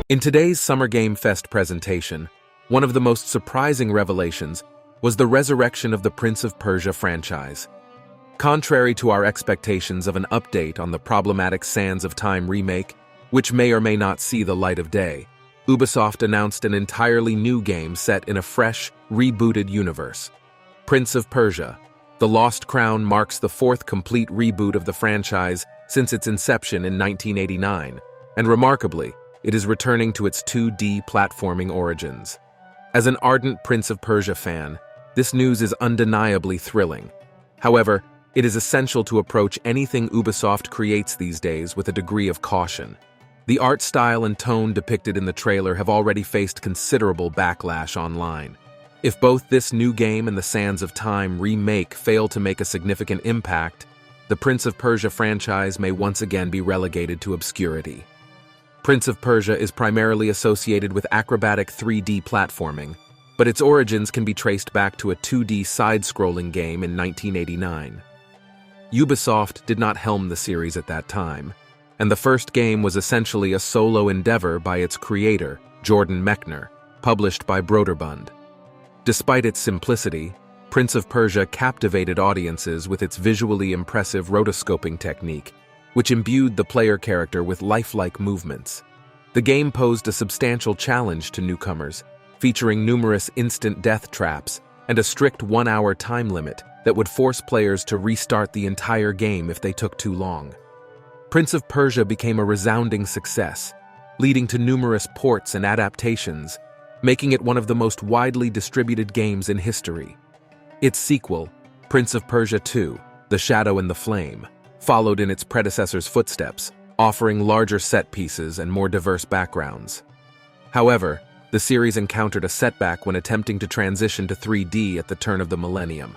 In today's Summer Game Fest presentation, one of the most surprising revelations was the resurrection of the Prince of Persia franchise. Contrary to our expectations of an update on the problematic Sands of Time remake, which may or may not see the light of day, Ubisoft announced an entirely new game set in a fresh, rebooted universe. Prince of Persia: The Lost Crown marks the fourth complete reboot of the franchise since its inception in 1989, and remarkably, it is returning to its 2D platforming origins. As an ardent Prince of Persia fan, this news is undeniably thrilling. However, it is essential to approach anything Ubisoft creates these days with a degree of caution. The art style and tone depicted in the trailer have already faced considerable backlash online. If both this new game and the Sands of Time remake fail to make a significant impact, the Prince of Persia franchise may once again be relegated to obscurity. Prince of Persia is primarily associated with acrobatic 3D platforming, but its origins can be traced back to a 2D side-scrolling game in 1989. Ubisoft did not helm the series at that time, and the first game was essentially a solo endeavor by its creator, Jordan Mechner, published by Broderbund. Despite its simplicity, Prince of Persia captivated audiences with its visually impressive rotoscoping technique, which imbued the player character with lifelike movements. The game posed a substantial challenge to newcomers, featuring numerous instant death traps and a strict 1-hour time limit that would force players to restart the entire game if they took too long. Prince of Persia became a resounding success, leading to numerous ports and adaptations, making it one of the most widely distributed games in history. Its sequel, Prince of Persia 2: The Shadow and the Flame, followed in its predecessor's footsteps, offering larger set pieces and more diverse backgrounds. However, the series encountered a setback when attempting to transition to 3D at the turn of the millennium.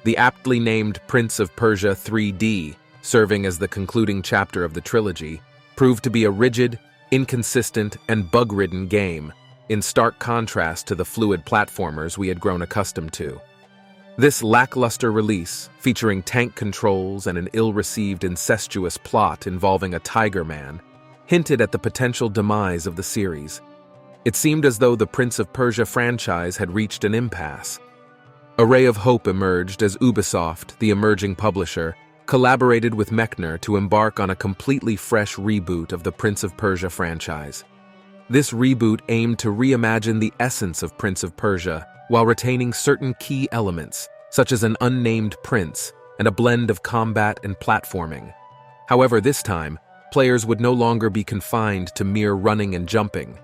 The aptly named Prince of Persia 3D, serving as the concluding chapter of the trilogy, proved to be a rigid, inconsistent, and bug-ridden game, in stark contrast to the fluid platformers we had grown accustomed to. This lackluster release, featuring tank controls and an ill-received incestuous plot involving a tiger man, hinted at the potential demise of the series. It seemed as though the Prince of Persia franchise had reached an impasse. A ray of hope emerged as Ubisoft, the emerging publisher, collaborated with Mechner to embark on a completely fresh reboot of the Prince of Persia franchise. This reboot aimed to reimagine the essence of Prince of Persia while retaining certain key elements, such as an unnamed prince and a blend of combat and platforming. However, this time, players would no longer be confined to mere running and jumping.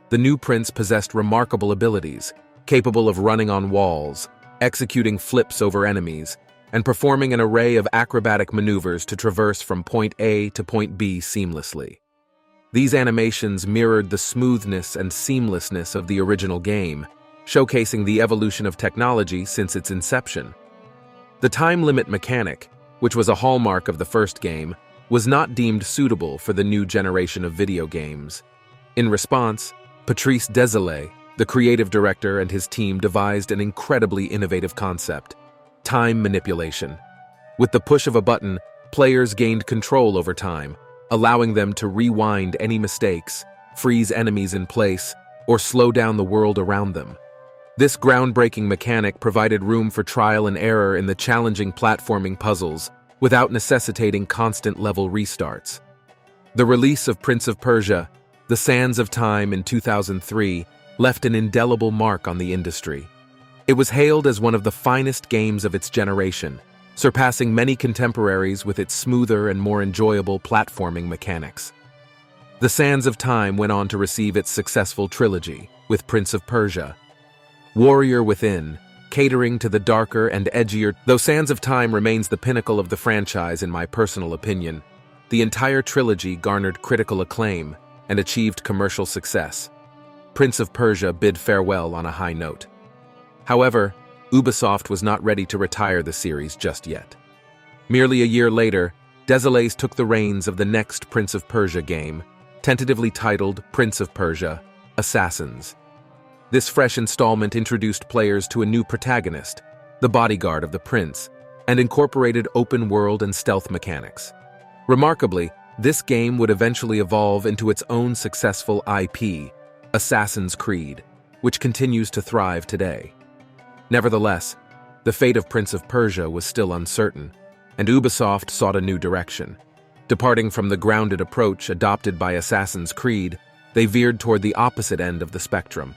The new prince possessed remarkable abilities, capable of running on walls, executing flips over enemies, and performing an array of acrobatic maneuvers to traverse from point A to point B seamlessly. These animations mirrored the smoothness and seamlessness of the original game, showcasing the evolution of technology since its inception. The time limit mechanic, which was a hallmark of the first game, was not deemed suitable for the new generation of video games. In response, Patrice Désilets, the creative director, and his team devised an incredibly innovative concept: time manipulation. With the push of a button, players gained control over time, allowing them to rewind any mistakes, freeze enemies in place, or slow down the world around them. This groundbreaking mechanic provided room for trial and error in the challenging platforming puzzles, without necessitating constant level restarts. The release of Prince of Persia: The Sands of Time in 2003 left an indelible mark on the industry. It was hailed as one of the finest games of its generation, surpassing many contemporaries with its smoother and more enjoyable platforming mechanics. The Sands of Time went on to receive its successful trilogy, with Prince of Persia: Warrior Within, catering to the darker and edgier. Though Sands of Time remains the pinnacle of the franchise in my personal opinion, the entire trilogy garnered critical acclaim and achieved commercial success. Prince of Persia bid farewell on a high note. However, Ubisoft was not ready to retire the series just yet. Merely a year later, Désilets took the reins of the next Prince of Persia game, tentatively titled Prince of Persia: Assassins. This fresh installment introduced players to a new protagonist, the bodyguard of the prince, and incorporated open-world and stealth mechanics. Remarkably, this game would eventually evolve into its own successful IP, Assassin's Creed, which continues to thrive today. Nevertheless, the fate of Prince of Persia was still uncertain, and Ubisoft sought a new direction. Departing from the grounded approach adopted by Assassin's Creed, they veered toward the opposite end of the spectrum.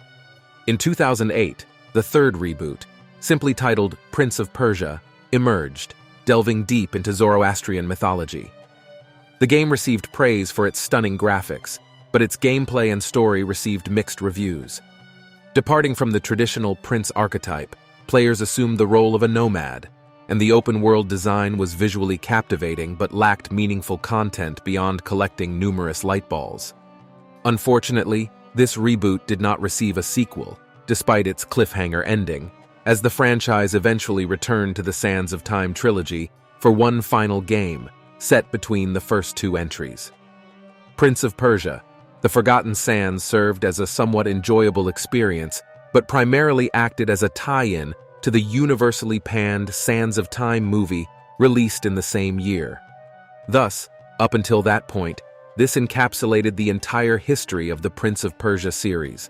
In 2008, the third reboot, simply titled Prince of Persia, emerged, delving deep into Zoroastrian mythology. The game received praise for its stunning graphics, but its gameplay and story received mixed reviews. Departing from the traditional prince archetype, players assumed the role of a nomad, and the open-world design was visually captivating but lacked meaningful content beyond collecting numerous light balls. Unfortunately, this reboot did not receive a sequel, despite its cliffhanger ending, as the franchise eventually returned to the Sands of Time trilogy for one final game, set between the first two entries. Prince of Persia, The Forgotten Sands served as a somewhat enjoyable experience, but primarily acted as a tie-in to the universally panned Sands of Time movie released in the same year. Thus, up until that point, this encapsulated the entire history of the Prince of Persia series.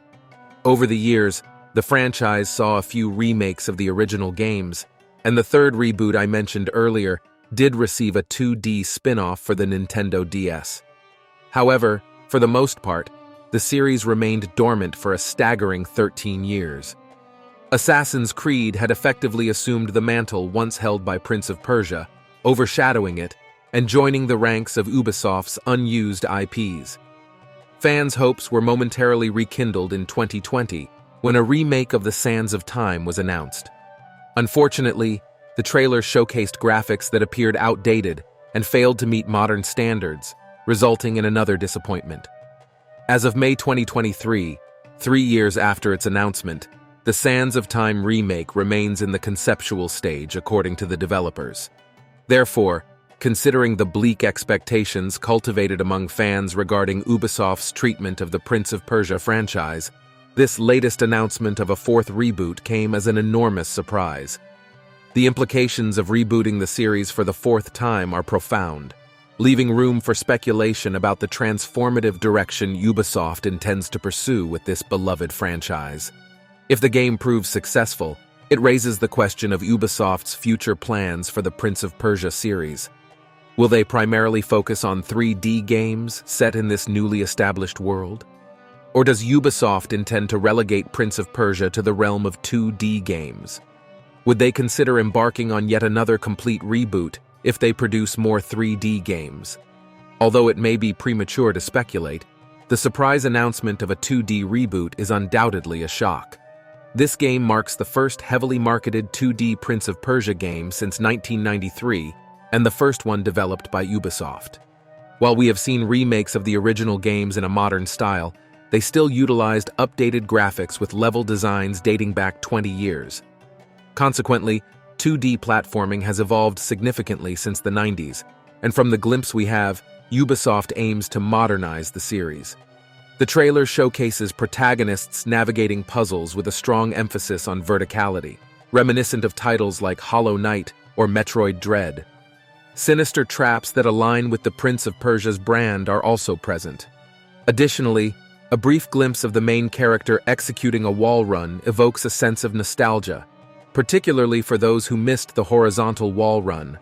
Over the years, the franchise saw a few remakes of the original games, and the third reboot I mentioned earlier did receive a 2D spin-off for the Nintendo DS. However, for the most part, the series remained dormant for a staggering 13 years. Assassin's Creed had effectively assumed the mantle once held by Prince of Persia, overshadowing it and joining the ranks of Ubisoft's unused IPs. Fans' hopes were momentarily rekindled in 2020 when a remake of the Sands of Time was announced. Unfortunately, the trailer showcased graphics that appeared outdated and failed to meet modern standards, resulting in another disappointment. As of May 2023, 3 years after its announcement, the Sands of Time remake remains in the conceptual stage according to the developers. Therefore, considering the bleak expectations cultivated among fans regarding Ubisoft's treatment of the Prince of Persia franchise, this latest announcement of a fourth reboot came as an enormous surprise. The implications of rebooting the series for the fourth time are profound, leaving room for speculation about the transformative direction Ubisoft intends to pursue with this beloved franchise. If the game proves successful, it raises the question of Ubisoft's future plans for the Prince of Persia series. Will they primarily focus on 3D games set in this newly established world? Or does Ubisoft intend to relegate Prince of Persia to the realm of 2D games? Would they consider embarking on yet another complete reboot if they produce more 3D games? Although it may be premature to speculate, the surprise announcement of a 2D reboot is undoubtedly a shock. This game marks the first heavily marketed 2D Prince of Persia game since 1993, and the first one developed by Ubisoft. While we have seen remakes of the original games in a modern style, they still utilized updated graphics with level designs dating back 20 years. Consequently, 2D platforming has evolved significantly since the 90s, and from the glimpse we have, Ubisoft aims to modernize the series. The trailer showcases protagonists navigating puzzles with a strong emphasis on verticality, reminiscent of titles like Hollow Knight or Metroid Dread. Sinister traps that align with the Prince of Persia's brand are also present. Additionally, a brief glimpse of the main character executing a wall run evokes a sense of nostalgia, particularly for those who missed the horizontal wall run.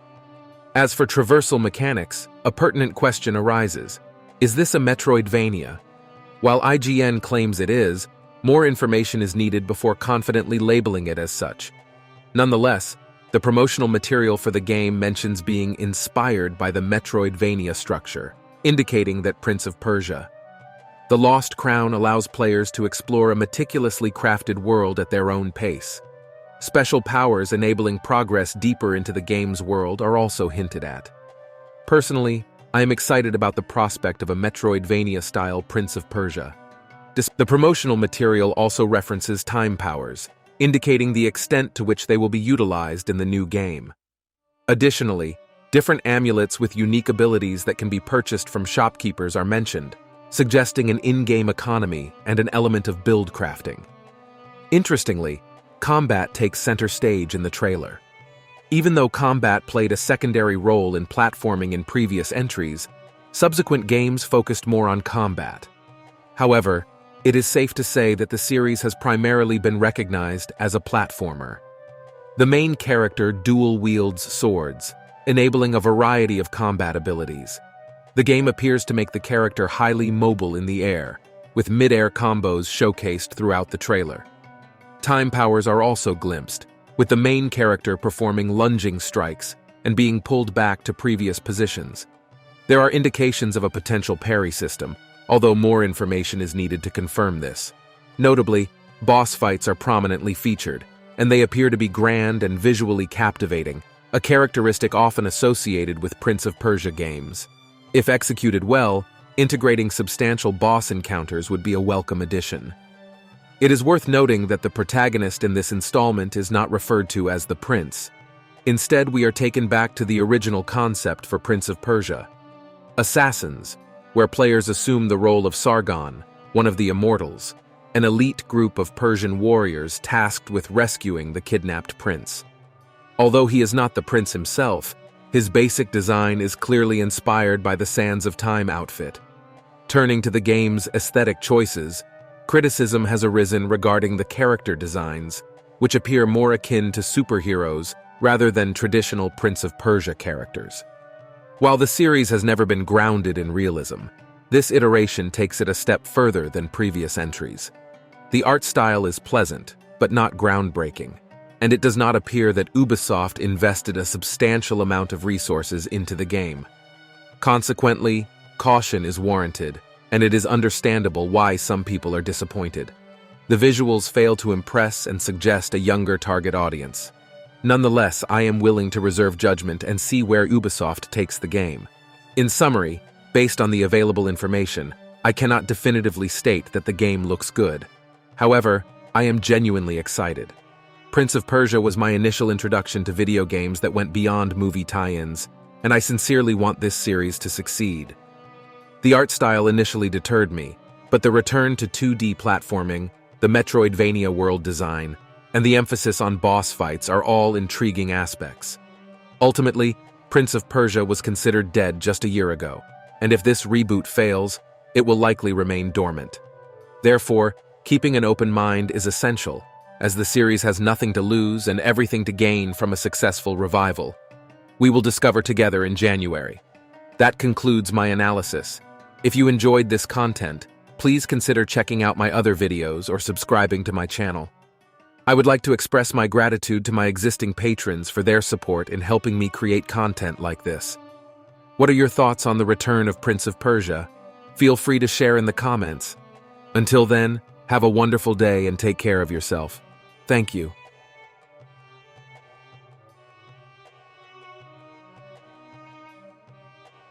As for traversal mechanics, a pertinent question arises. Is this a Metroidvania? While IGN claims it is, more information is needed before confidently labeling it as such. Nonetheless, the promotional material for the game mentions being inspired by the Metroidvania structure, indicating that Prince of Persia. The Lost Crown allows players to explore a meticulously crafted world at their own pace. Special powers enabling progress deeper into the game's world are also hinted at. Personally, I am excited about the prospect of a Metroidvania-style Prince of Persia. The promotional material also references time powers, indicating the extent to which they will be utilized in the new game. Additionally, different amulets with unique abilities that can be purchased from shopkeepers are mentioned, suggesting an in-game economy and an element of build crafting. Interestingly, combat takes center stage in the trailer. Even though combat played a secondary role in platforming in previous entries, Subsequent games focused more on combat. However, it is safe to say that the series has primarily been recognized as a platformer. The main character dual-wields swords, enabling a variety of combat abilities. The game appears to make the character highly mobile in the air, with mid-air combos showcased throughout the trailer. Time powers are also glimpsed, with the main character performing lunging strikes and being pulled back to previous positions. There are indications of a potential parry system, although more information is needed to confirm this. Notably, boss fights are prominently featured, and they appear to be grand and visually captivating, a characteristic often associated with Prince of Persia games. If executed well, integrating substantial boss encounters would be a welcome addition. It is worth noting that the protagonist in this installment is not referred to as the Prince. Instead, we are taken back to the original concept for Prince of Persia: Assassins, where players assume the role of Sargon, one of the Immortals, an elite group of Persian warriors tasked with rescuing the kidnapped prince. Although he is not the prince himself, his basic design is clearly inspired by the Sands of Time outfit. Turning to the game's aesthetic choices, criticism has arisen regarding the character designs, which appear more akin to superheroes rather than traditional Prince of Persia characters. While the series has never been grounded in realism, this iteration takes it a step further than previous entries. The art style is pleasant, but not groundbreaking, and it does not appear that Ubisoft invested a substantial amount of resources into the game. Consequently, caution is warranted, and it is understandable why some people are disappointed. The visuals fail to impress and suggest a younger target audience. Nonetheless, I am willing to reserve judgment and see where Ubisoft takes the game. In summary, based on the available information, I cannot definitively state that the game looks good. However, I am genuinely excited. Prince of Persia was my initial introduction to video games that went beyond movie tie-ins, and I sincerely want this series to succeed. The art style initially deterred me, but the return to 2D platforming, the Metroidvania world design, and the emphasis on boss fights are all intriguing aspects. Ultimately, Prince of Persia was considered dead just a year ago, and if this reboot fails, it will likely remain dormant. Therefore, keeping an open mind is essential, as the series has nothing to lose and everything to gain from a successful revival. We will discover together in January. That concludes my analysis. If you enjoyed this content, please consider checking out my other videos or subscribing to my channel. I would like to express my gratitude to my existing patrons for their support in helping me create content like this. What are your thoughts on the return of Prince of Persia? Feel free to share in the comments. Until then, have a wonderful day and take care of yourself. Thank you.